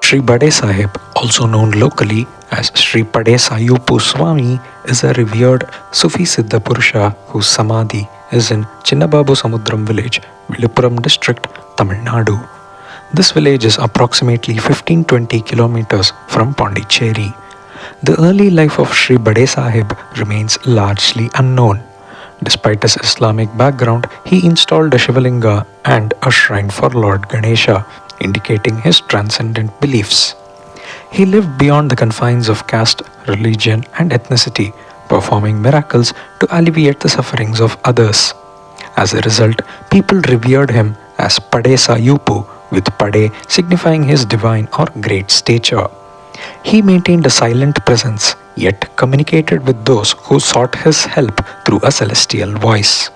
Sri Bade Sahib, also known locally as Sri Pade Sayupu Swami, is a revered Sufi Siddha Purusha whose Samadhi is in Chinnababu Samudram village, Viluppuram district, Tamil Nadu. This village is approximately 15-20 kilometers from Pondicherry. The early life of Sri Bade Sahib remains largely unknown. Despite his Islamic background, he installed a Shivalinga and a shrine for Lord Ganesha, indicating his transcendent beliefs. He lived beyond the confines of caste, religion, and ethnicity, performing miracles to alleviate the sufferings of others. As a result, people revered him as Pade Sayupu, with Pade signifying his divine or great stature. He maintained a silent presence, yet communicated with those who sought his help through a celestial voice.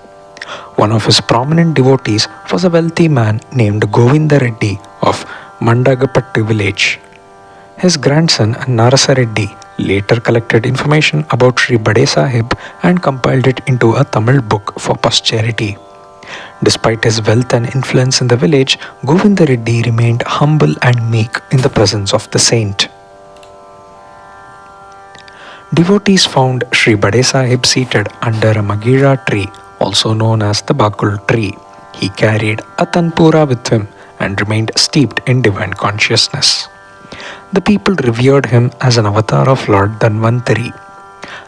One of his prominent devotees was a wealthy man named Govinda Reddy of Mandagapattu village. His grandson Narasa Reddy later collected information about Sri Bade Sahib and compiled it into a Tamil book for posterity. Despite his wealth and influence in the village, Govinda Reddy remained humble and meek in the presence of the saint. Devotees found Sri Bade Sahib seated under a Magira tree, also known as the Bakul tree. He carried a tanpura with him and remained steeped in divine consciousness. The people revered him as an avatar of Lord Dhanvantari.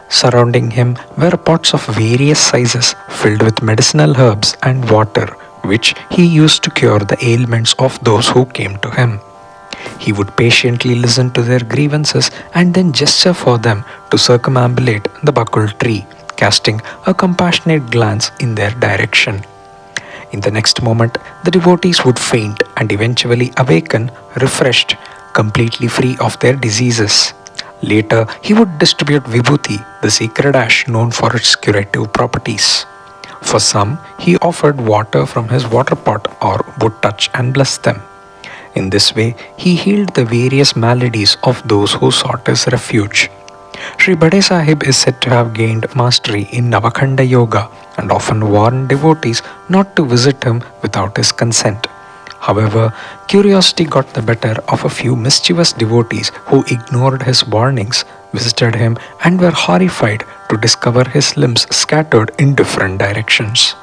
Surrounding him were pots of various sizes filled with medicinal herbs and water, which he used to cure the ailments of those who came to him. He would patiently listen to their grievances and then gesture for them to circumambulate the Bakul tree, casting a compassionate glance in their direction. In the next moment, the devotees would faint and eventually awaken, refreshed, completely free of their diseases. Later, he would distribute vibhuti, the sacred ash known for its curative properties. For some, he offered water from his water pot or would touch and bless them. In this way, he healed the various maladies of those who sought his refuge. Sri Bade Sahib is said to have gained mastery in Navakhanda Yoga and often warned devotees not to visit him without his consent. However, curiosity got the better of a few mischievous devotees who ignored his warnings, visited him, and were horrified to discover his limbs scattered in different directions.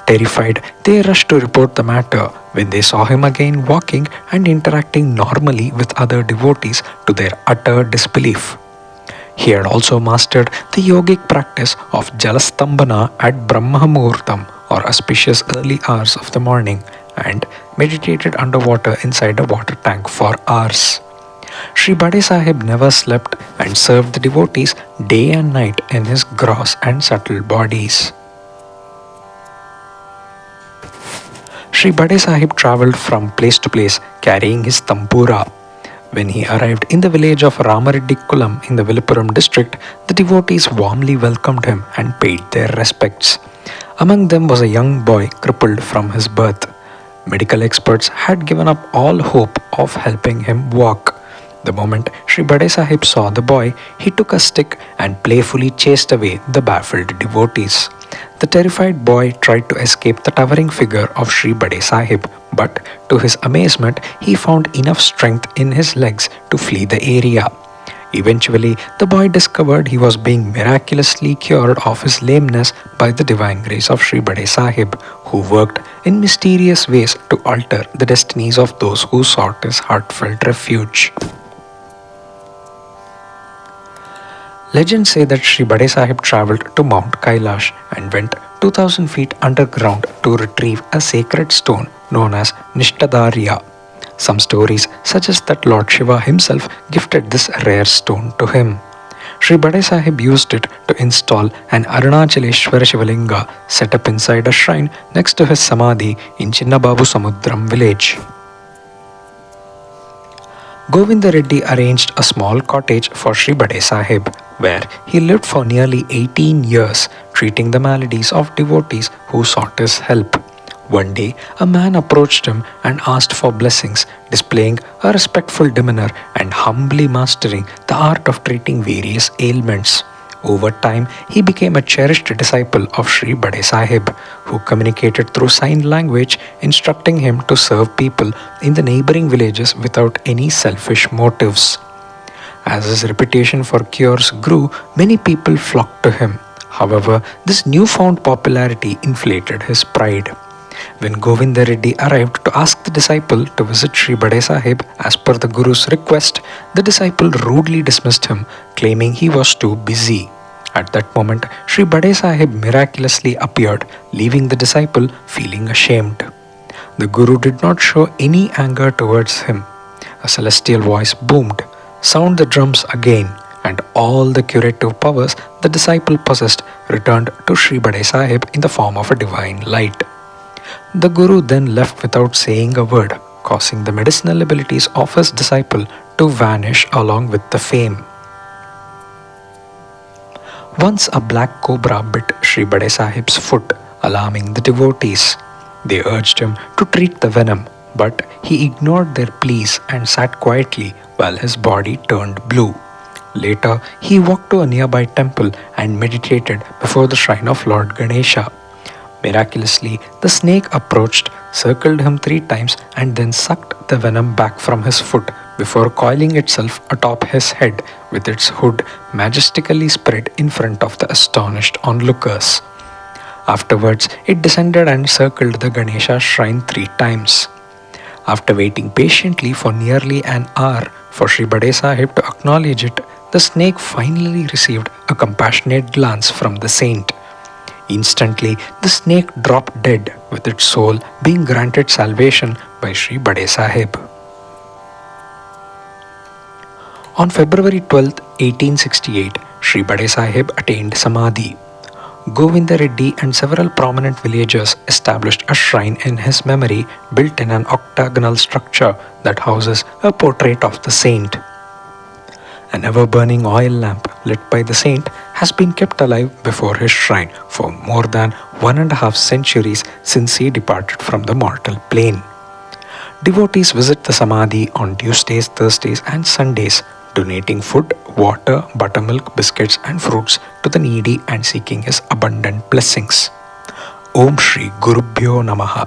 Terrified, they rushed to report the matter when they saw him again walking and interacting normally with other devotees to their utter disbelief. He had also mastered the yogic practice of Jalastambhana at Brahma Muhurtam or auspicious early hours of the morning and meditated underwater inside a water tank for hours. Sri Bade Sahib never slept and served the devotees day and night in his gross and subtle bodies. Sri Bade Sahib travelled from place to place carrying his tampura. When he arrived in the village of Ramareddy Kulam in the Viluppuram district, the devotees warmly welcomed him and paid their respects. Among them was a young boy crippled from his birth. Medical experts had given up all hope of helping him walk. The moment Sri Bade Sahib saw the boy, he took a stick and playfully chased away the baffled devotees. The terrified boy tried to escape the towering figure of Sri Bade Sahib, but to his amazement, he found enough strength in his legs to flee the area. Eventually, the boy discovered he was being miraculously cured of his lameness by the divine grace of Sri Bade Sahib, who worked in mysterious ways to alter the destinies of those who sought his heartfelt refuge. Legends say that Sri Bade Sahib travelled to Mount Kailash and went 2000 feet underground to retrieve a sacred stone known as Nishtadharya. Some stories suggest that Lord Shiva himself gifted this rare stone to him. Sri Bade Sahib used it to install an Arunachaleshwara Shivalinga set up inside a shrine next to his Samadhi in Chinnababu Samudram village. Govinda Reddy arranged a small cottage for Sri Bade Sahib, where he lived for nearly 18 years, treating the maladies of devotees who sought his help. One day, a man approached him and asked for blessings, displaying a respectful demeanor and humbly mastering the art of treating various ailments. Over time, he became a cherished disciple of Sri Bade Sahib, who communicated through sign language, instructing him to serve people in the neighboring villages without any selfish motives. As his reputation for cures grew, many people flocked to him. However, this newfound popularity inflated his pride. When Govinda Reddy arrived to ask the disciple to visit Sri Bade Sahib as per the Guru's request, the disciple rudely dismissed him, claiming he was too busy. At that moment, Sri Bade Sahib miraculously appeared, leaving the disciple feeling ashamed. The Guru did not show any anger towards him. A celestial voice boomed, "Sound the drums again," and all the curative powers the disciple possessed returned to Sri Bade Sahib in the form of a divine light. The Guru then left without saying a word, causing the medicinal abilities of his disciple to vanish along with the fame. Once a black cobra bit Sri Bade Sahib's foot, alarming the devotees. They urged him to treat the venom, but he ignored their pleas and sat quietly while his body turned blue. Later, he walked to a nearby temple and meditated before the shrine of Lord Ganesha. Miraculously, the snake approached, circled him 3 times, and then sucked the venom back from his foot before coiling itself atop his head with its hood majestically spread in front of the astonished onlookers. Afterwards, it descended and circled the Ganesha shrine 3 times. After waiting patiently for nearly an hour for Sri Bade Sahib to acknowledge it, the snake finally received a compassionate glance from the saint. Instantly, the snake dropped dead, with its soul being granted salvation by Sri Bade Sahib. On February 12, 1868, Sri Bade Sahib attained Samadhi. Govinda Reddy and several prominent villagers established a shrine in his memory built in an octagonal structure that houses a portrait of the saint. An ever-burning oil lamp lit by the saint has been kept alive before his shrine for more than 1.5 centuries since he departed from the mortal plane. Devotees visit the Samadhi on Tuesdays, Thursdays and Sundays, donating food, water, buttermilk, biscuits and fruits to the needy and seeking his abundant blessings. Om Shri Gurubhyo Namaha.